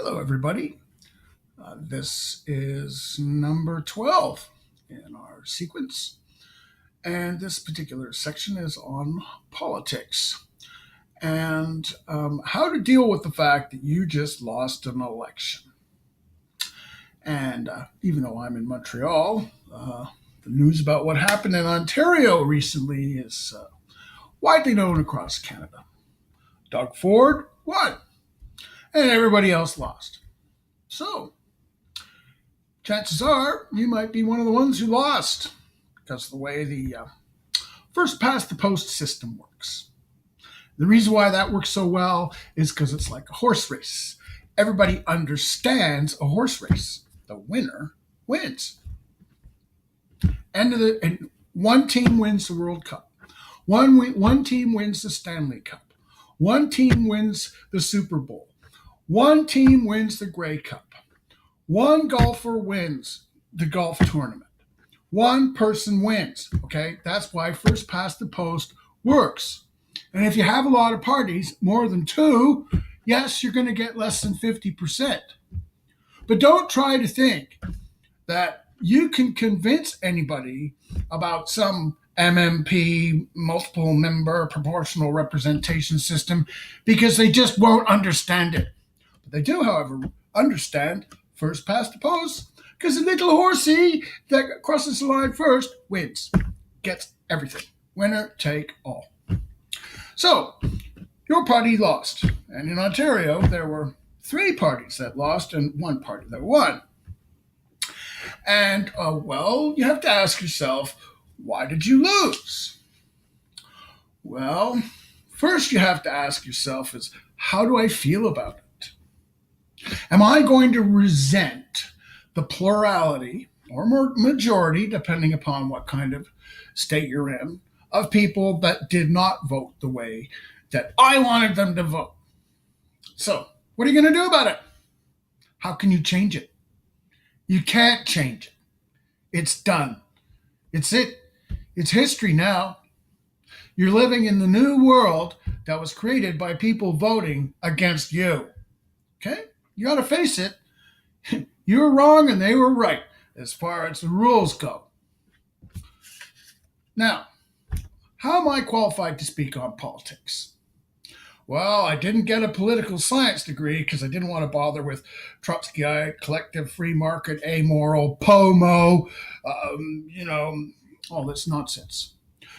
Hello, everybody. This is number 12 in our sequence, and this particular section is on politics and how to deal with the fact that you just lost an election. And even though I'm in Montreal, the news about what happened in Ontario recently is widely known across Canada. Doug Ford won, and everybody else lost. So, chances are you might be one of the ones who lost because of the way the first past the post system works. The reason why that works so well is because it's like a horse race. Everybody understands a horse race. The winner wins. And one team wins the World Cup. One team wins the Stanley Cup. One team wins the Super Bowl. One team wins the Grey Cup. One golfer wins the golf tournament. One person wins, okay? That's why first past the post works. And if you have a lot of parties, more than two, yes, you're going to get less than 50%. But don't try to think that you can convince anybody about some MMP, multiple member proportional representation system, because they just won't understand it. But they do, however, understand first past the post, because the little horsey that crosses the line first wins, gets everything. Winner take all. So, your party lost. And in Ontario, there were three parties that lost and one party that won. And, you have to ask yourself, why did you lose? Well, first you have to ask yourself is, how do I feel about it? Am I going to resent the plurality or majority, depending upon what kind of state you're in, of people that did not vote the way that I wanted them to vote? So, what are you going to do about it? How can you change it? You can't change it. It's done. It's it. It's history now. You're living in the new world that was created by people voting against you. Okay? You got to face it. You were wrong and they were right as far as the rules go. Now, how am I qualified to speak on politics? Well, I didn't get a political science degree because I didn't want to bother with Trotskyite, collective free market, amoral, POMO, all this nonsense.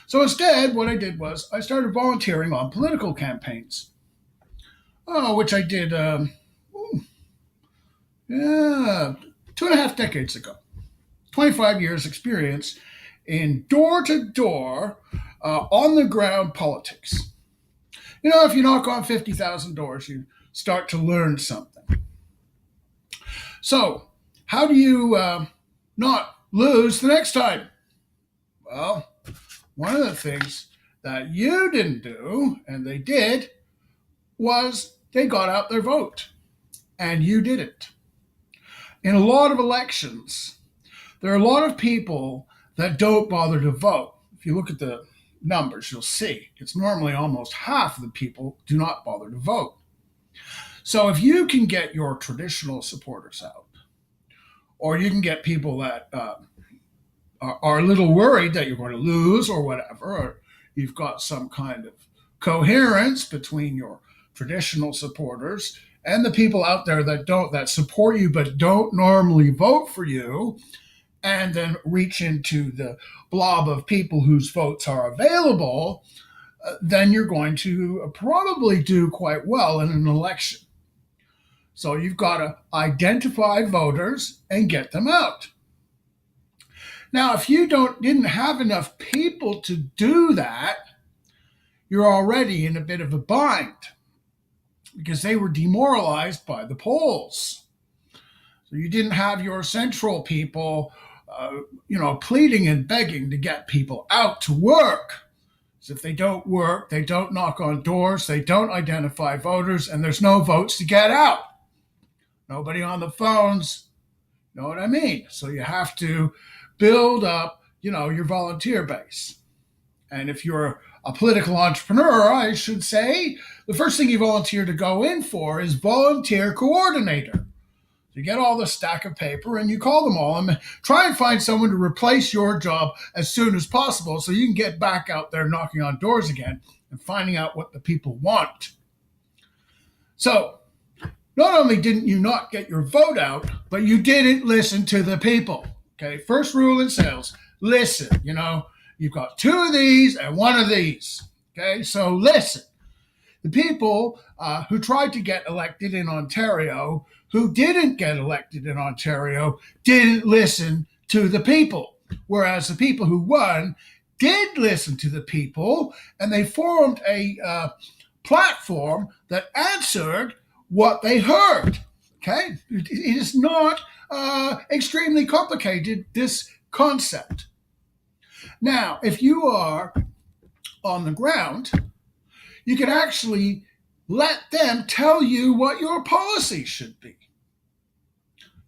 So instead, what I did was I started volunteering on political campaigns, which I did 2.5 decades ago. 25 years experience in door-to-door, on-the-ground politics. If you knock on 50,000 doors, you start to learn something. So, how do you not lose the next time? Well, one of the things that you didn't do, and they did, was they got out their vote, and you didn't. In a lot of elections, there are a lot of people that don't bother to vote. If you look at the numbers, you'll see it's normally almost half of the people do not bother to vote. So if you can get your traditional supporters out, or you can get people that are a little worried that you're going to lose or whatever, or you've got some kind of coherence between your traditional supporters and the people out there that support you but don't normally vote for you, and then reach into the blob of people whose votes are available, then you're going to probably do quite well in an election. So you've got to identify voters and get them out. Now, if you didn't have enough people to do that, you're already in a bit of a bind because they were demoralized by the polls. So you didn't have your central people pleading and begging to get people out to work. So if they don't work, they don't knock on doors, they don't identify voters, and there's no votes to get out. Nobody on the phones, you know what I mean? So you have to build up, your volunteer base. And if you're a political entrepreneur, I should say, the first thing you volunteer to go in for is volunteer coordinator. You get all the stack of paper and you call them all and try and find someone to replace your job as soon as possible so you can get back out there knocking on doors again and finding out what the people want. So, not only didn't you not get your vote out, but you didn't listen to the people. Okay, first rule in sales, listen. You've got two of these and one of these. Okay, so listen. The people who tried to get elected in Ontario, who didn't get elected in Ontario, didn't listen to the people. Whereas the people who won did listen to the people, and they formed a platform that answered what they heard. Okay? It is not extremely complicated, this concept. Now, if you are on the ground, you can actually let them tell you what your policy should be.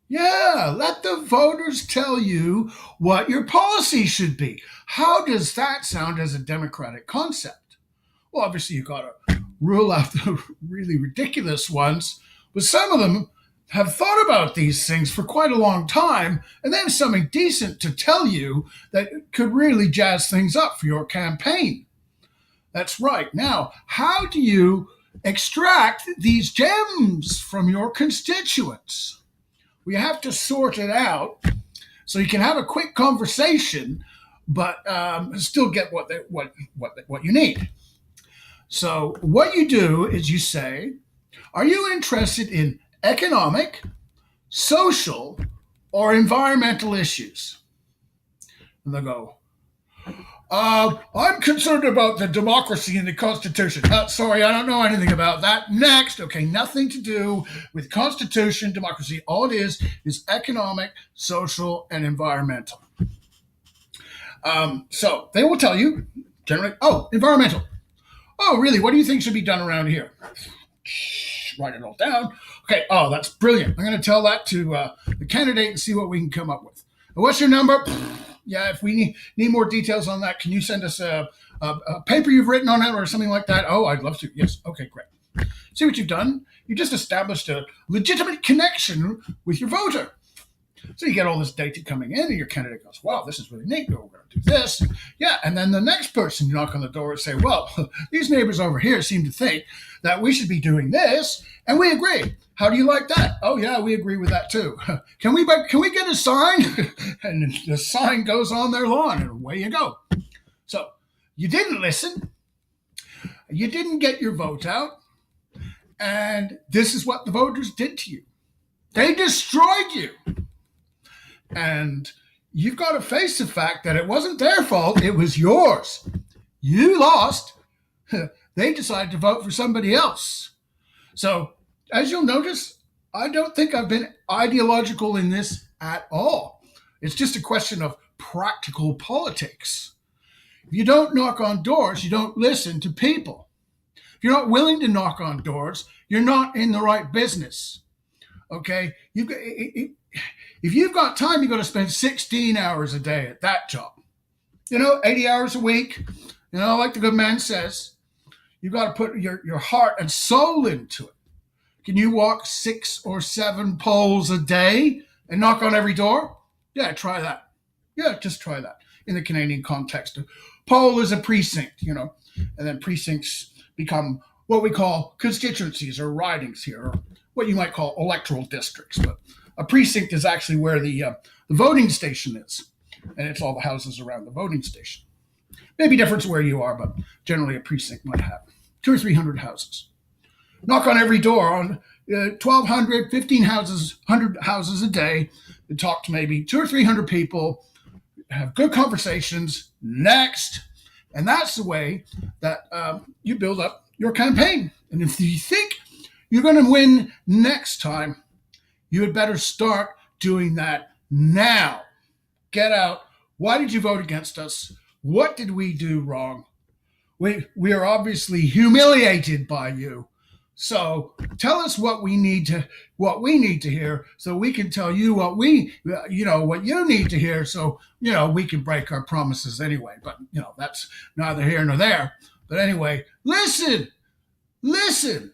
Yeah, let the voters tell you what your policy should be. How does that sound as a democratic concept? Well, obviously, you've got to rule out the really ridiculous ones, but some of them have thought about these things for quite a long time, and then something decent to tell you that could really jazz things up for your campaign. That's right. Now, how do you extract these gems from your constituents? We have to sort it out so you can have a quick conversation, but still get what you need. So what you do is you say, are you interested in economic, social, or environmental issues? And they'll go, I'm concerned about the democracy and the Constitution. Sorry, I don't know anything about that. Next. Okay, nothing to do with Constitution, democracy. All it is economic, social, and environmental. So they will tell you, generally, environmental. Oh, really? What do you think should be done around here? Write it all down. Okay, that's brilliant. I'm going to tell that to the candidate and see what we can come up with. What's your number? Yeah, if we need more details on that, can you send us a paper you've written on it or something like that? Oh, I'd love to. Yes. Okay, great. See what you've done? You just established a legitimate connection with your voter. So you get all this data coming in, and your candidate goes, wow, this is really neat. We're going to do this. Yeah, and then the next person you knock on the door and say, well, these neighbors over here seem to think that we should be doing this, and we agree. How do you like that? Oh, yeah, we agree with that, too. Can we get a sign? And the sign goes on their lawn, and away you go. So you didn't listen. You didn't get your vote out. And this is what the voters did to you. They destroyed you. And you've got to face the fact that it wasn't their fault. It was yours. You lost. They decided to vote for somebody else. So, as you'll notice, I don't think I've been ideological in this at all. It's just a question of practical politics. If you don't knock on doors, you don't listen to people. If you're not willing to knock on doors, you're not in the right business. Okay? If you've got time, you've got to spend 16 hours a day at that job. 80 hours a week. Like the good man says, you've got to put your heart and soul into it. Can you walk 6 or 7 poles a day and knock on every door? Yeah, try that. Yeah, just try that. In the Canadian context, a pole is a precinct, and then precincts become what we call constituencies or ridings here, or what you might call electoral districts. But a precinct is actually where the voting station is, and it's all the houses around the voting station. Maybe different to where you are, but generally a precinct might have 200 or 300 houses. Knock on every door on 1,200, 15 houses, 100 houses a day, and talk to maybe 200 or 300 people, have good conversations. Next. And that's the way that you build up your campaign. And if you think you're going to win next time, you had better start doing that now. Get out. Why did you vote against us? What did we do wrong? We are obviously humiliated by you. So tell us what we need to hear, so we can tell you what you need to hear, so we can break our promises anyway. But that's neither here nor there. But anyway, listen, listen.